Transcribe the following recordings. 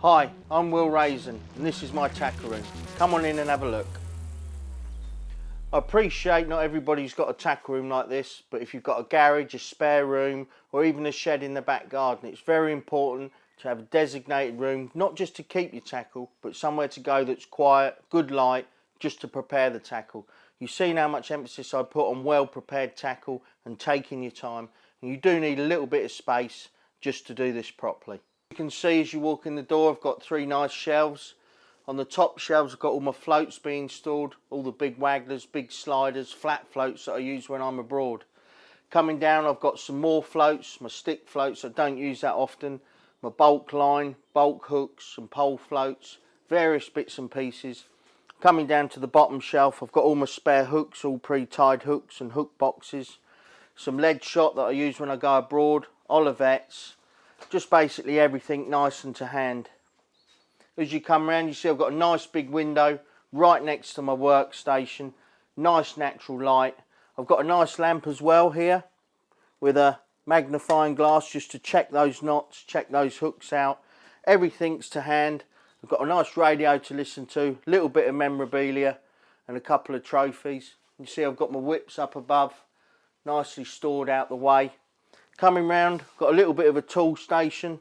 Hi, I'm Raison and this is my tackle room. Come on in and have a look. I appreciate not everybody's got a tackle room like this, but if you've got a garage, a spare room or even a shed in the back garden, it's very important to have a designated room, not just to keep your tackle, but somewhere to go that's quiet, good light, just to prepare the tackle. You've seen how much emphasis I put on well prepared tackle and taking your time, and you do need a little bit of space just to do this properly. You can see as you walk in the door I've got three nice shelves. On the top shelves I've got all my floats being stored, all the big wagglers, big sliders, flat floats that I use when I'm abroad. Coming down I've got some more floats, my stick floats I don't use that often, my bulk line, bulk hooks, some pole floats, various bits and pieces. Coming down to the bottom shelf I've got all my spare hooks, all pre-tied hooks and hook boxes, some lead shot that I use when I go abroad, olivettes, just basically everything nice and to hand. As you come around you see I've got a nice big window right next to my workstation, nice natural light. I've got a nice lamp as well here with a magnifying glass just to check those knots, check those hooks out. Everything's to hand. I've got a nice radio to listen to, a little bit of memorabilia and a couple of trophies. You see I've got my whips up above, nicely stored out the way. Coming round, got a little bit of a tool station,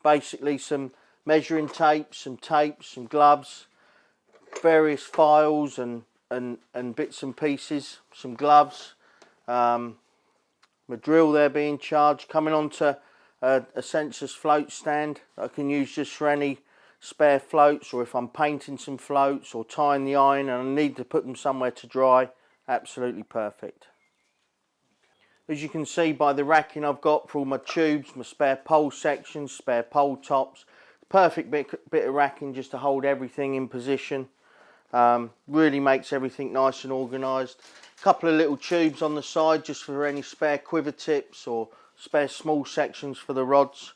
basically some measuring tapes, some gloves, various files and bits and pieces, some gloves, my drill there being charged. Coming on to a census float stand that I can use just for any spare floats, or if I'm painting some floats or tying the iron and I need to put them somewhere to dry, absolutely perfect. As you can see by the racking I've got for all my tubes, my spare pole sections, spare pole tops, perfect bit of racking just to hold everything in position. Really makes everything nice and organised. A couple of little tubes on the side just for any spare quiver tips or spare small sections for the rods.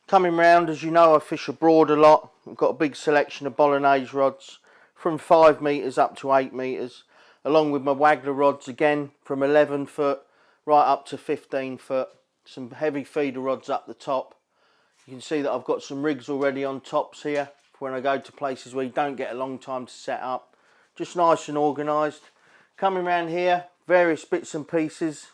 Coming round, as you know I fish abroad a lot. I've got a big selection of bolognese rods from 5 metres up to 8 metres, along with my waggler rods again from 11 foot right up to 15 foot. Some heavy feeder rods up the top. You can see that I've got some rigs already on tops here for when I go to places where you don't get a long time to set up. Just nice and organised. Coming around here, various bits and pieces.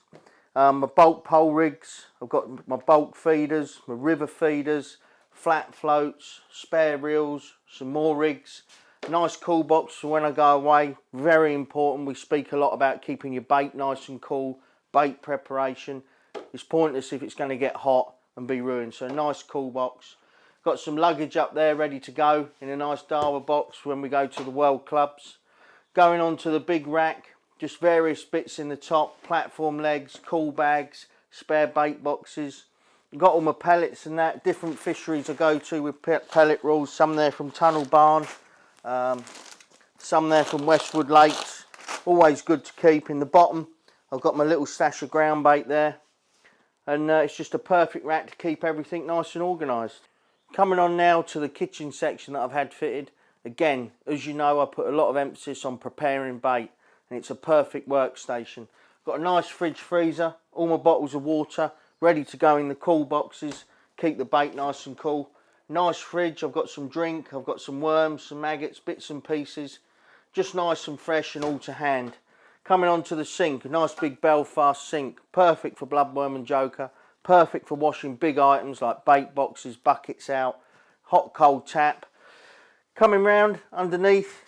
My bulk pole rigs, I've got my bulk feeders, my river feeders, flat floats, spare reels, some more rigs. Nice cool box for when I go away, very important. We speak a lot about keeping your bait nice and cool, bait preparation. It's pointless if it's going to get hot and be ruined, so a nice cool box. Got some luggage up there ready to go in a nice Dawa box when we go to the world clubs. Going on to the big rack, just various bits in the top, platform legs, cool bags, spare bait boxes. Got all my pellets and that, different fisheries I go to with pellet rules, some there from Tunnel Barn, some there from Westwood Lakes, always good to keep. In the bottom I've got my little stash of ground bait there, and it's just a perfect rack to keep everything nice and organised. Coming on now to the kitchen section that I've had fitted. Again, as you know, I put a lot of emphasis on preparing bait, and it's a perfect workstation. Got a nice fridge freezer, all my bottles of water ready to go in the cool boxes, keep the bait nice and cool. Nice fridge, I've got some drink, I've got some worms, some maggots, bits and pieces, just nice and fresh and all to hand. Coming on to the sink, a nice big Belfast sink, perfect for bloodworm and joker, perfect for washing big items like bait boxes, buckets out, hot cold tap. Coming round underneath,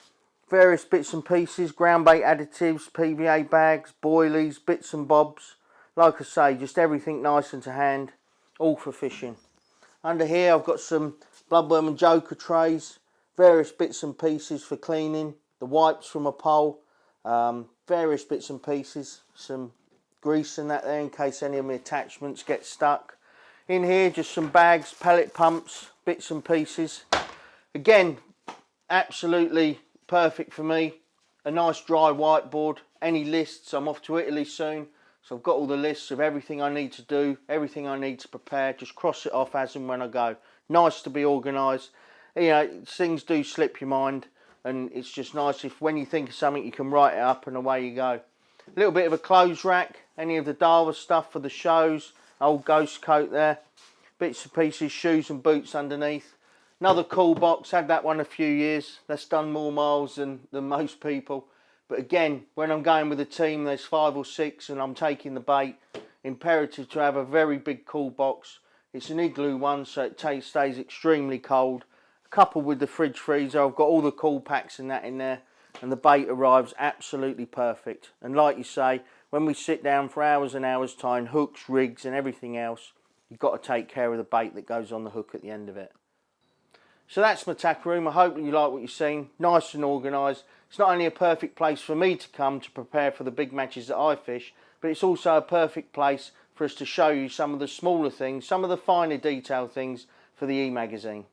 various bits and pieces, ground bait additives, PVA bags, boilies, bits and bobs. Like I say, just everything nice and to hand, all for fishing. Under here I've got some bloodworm and joker trays, various bits and pieces for cleaning, the wipes from a pole, various bits and pieces, some grease and that there in case any of my attachments get stuck. In here just some bags, pellet pumps, bits and pieces. Again, absolutely perfect for me. A nice dry whiteboard, any lists, I'm off to Italy soon, so I've got all the lists of everything I need to do, everything I need to prepare, just cross it off as and when I go. Nice to be organised. You know, things do slip your mind, and it's just nice if when you think of something you can write it up and away you go. A little bit of a clothes rack, any of the Dawa stuff for the shows, old ghost coat there, bits and pieces, shoes and boots underneath. Another cool box, had that one a few years. That's done more miles than most people. But again, when I'm going with a team, there's 5 or 6 and I'm taking the bait, imperative to have a very big cool box. It's an igloo one, so it stays extremely cold. Coupled with the fridge freezer, I've got all the cool packs and that in there, and the bait arrives absolutely perfect. And like you say, when we sit down for hours and hours tying hooks, rigs and everything else, you've got to take care of the bait that goes on the hook at the end of it. So that's my tackle room. I hope you like what you've seen. Nice and organised. It's not only a perfect place for me to come to prepare for the big matches that I fish, but it's also a perfect place for us to show you some of the smaller things, some of the finer detail things for the e-magazine.